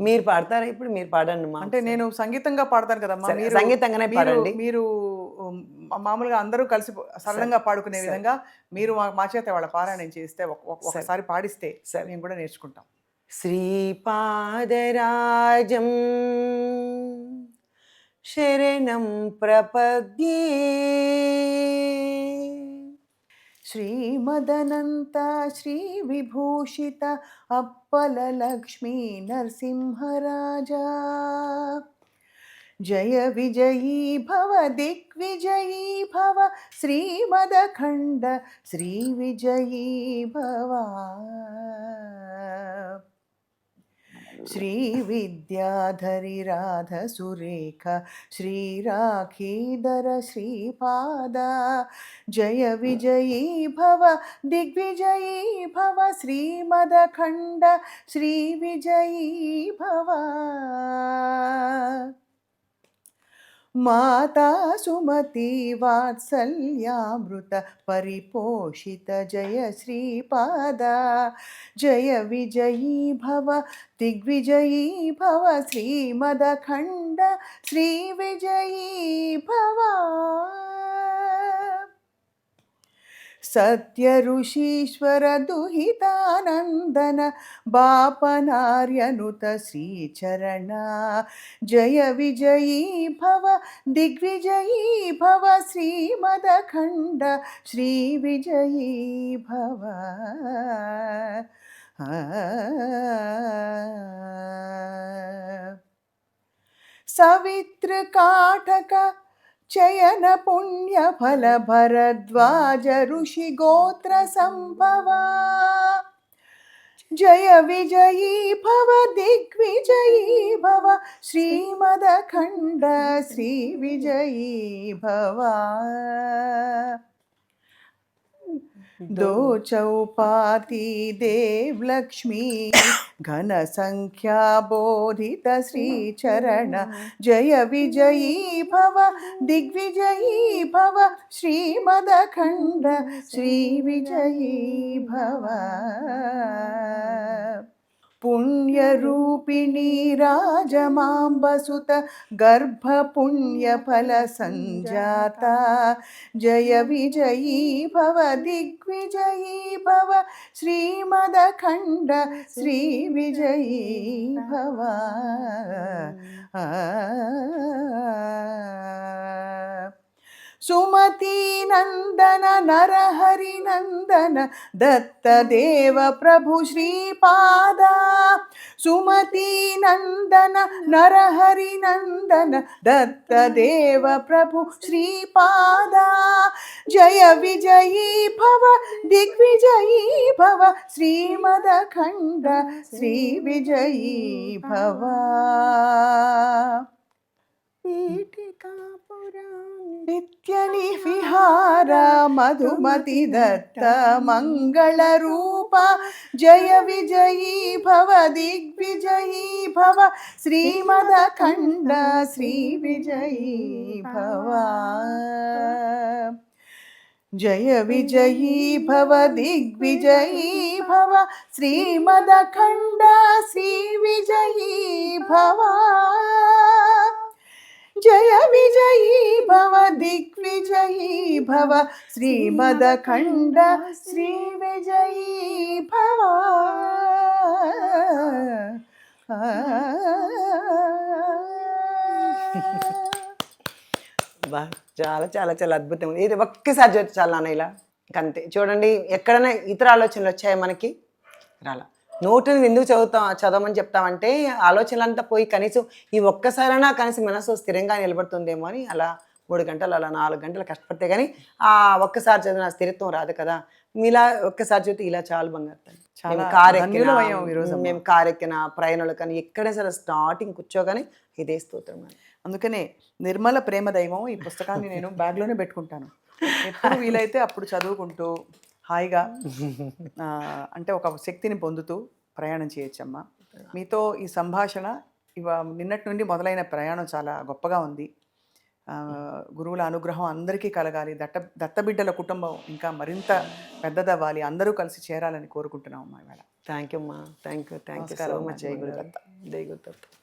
మీరు పాడతారా ఇప్పుడు? మీరు పాడండి మా అంటే నేను సంగీతంగా పాడతాను కదమ్మా. సరే, మీరు సంగీతంగానే మీరు పాడండి. మీరు మామూలుగా అందరూ కలిసి సరే, సరళంగా పాడుకునే సరే, విధంగా మీరు మా చేత వాళ్ళ పారాయణం చేస్తే సరే, ఒకసారి పాడిస్తే సరే. మేము కూడా నేర్చుకుంటాం. శ్రీపాదరాజం శరణం ప్రపద్యే. శ్రీమదనంత శ్రీ విభూషిత అప్పల లక్ష్మీ నరసింహరాజా జయ విజయీ భవ దిగ్విజయీ భవ శ్రీమదఖండ శ్రీ విజయీ భవ శ్రీ విద్యాధరి రాధ సురేఖ శ్రీ రాఖీధర శ్రీపాద జయ విజయీ భవ దిగ్విజయీ భవ శ్రీమదఖండ శ్రీ విజయీ భవ माता सुमति वात्सल्यामृत परिपोषित जय श्रीपादा जय विजयी भव दिग्विजयी भव श्रीमदखण्ड श्री विजयी भव सत्य ऋषीश्वर दुहितानंदन बापनार्यनुत श्रीचरण जय विजयी भव दिग्विजयी भव श्रीमदखण्ड श्री विजयी भव सवित्र काटक चयन पुण्य फल भरद्वाज ऋषि गोत्र संभवा जय विजयी भव दिग्विजयी भव श्रीमदखण्ड श्री विजयी भव दो चौपाती देव लक्ष्मी घन संख्या बोधित श्री चरण जय विजयी भव दिग्विजयी भव श्रीमदखण्ड श्री विजयी भव पुण्यरूपिणी राजमाम्बसुत गर्भ पुण्यफल संजाता जय विजयी भव दिग्विजयी भव श्रीमदखण्ड श्री विजयी भव सुमती नंदन नरहरि नंदन दत्त देव प्रभु श्रीपादा सुमती नंदन नरहरि नंदन दत्त देव प्रभु श्रीपादा जय विजयी भव दिग्विजयी भव श्रीमदखण्ड श्री विजयी भव नित्यनि विहार मधुमति दत्त मंगल रूप जय विजयी भव दिग्विजयी भव श्रीमदखण्ड श्री विजयी भव जय विजयी भव दिग्विजयी भव श्रीमदखण्ड श्री विजयी भव जय विजयी भव दिग्विजयी भव श्रीमदखण्ड श्री विजयी भव బా చాలా చాలా చాలా అద్భుతం. ఇది ఒక్కసారి చూస్తే చాలు నాన్న ఇలా అంతే. చూడండి, ఎక్కడైనా ఇతర ఆలోచనలు వచ్చాయి మనకి? రాలా. నోటిని ఎందుకు చదవమని చెప్తామంటే ఆలోచనలంతా పోయి కనీసం ఈ ఒక్కసారైనా కనీసం మనసు స్థిరంగా నిలబడుతుందేమో అని అలా 3 గంటలు అలా 4 గంటలు కష్టపడితే కానీ ఆ ఒక్కసారి చదివిన స్థిరత్వం రాదు కదా. మీలా ఒక్కసారి చదివితే ఇలా చాలు బంగారు తల్లి. మేము కారెక్కిన ప్రయాణాలు కానీ ఎక్కడైనా సరే స్టార్టింగ్ కూర్చోగానే ఇదే స్తోత్రం. అందుకనే నిర్మల ప్రేమ దైవం ఈ పుస్తకాన్ని నేను బ్యాగ్లోనే పెట్టుకుంటాను. ఎప్పుడు వీలైతే అప్పుడు చదువుకుంటూ హాయిగా అంటే ఒక శక్తిని పొందుతూ ప్రయాణం చేయొచ్చమ్మా. మీతో ఈ సంభాషణ నిన్నటి నుండి మొదలైన ప్రయాణం చాలా గొప్పగా ఉంది. గురువుల అనుగ్రహం అందరికీ కలగాలి, దత్తబిడ్డల కుటుంబం ఇంకా మరింత పెద్దదవ్వాలి, అందరూ కలిసి చేరాలని కోరుకుంటున్నాం అమ్మా ఇవాళ. థ్యాంక్ యూ అమ్మా, థ్యాంక్ యూ సో నమస్కారం అమ్మా. మచ్. జై గురుదత్త. జై గురుదత్త.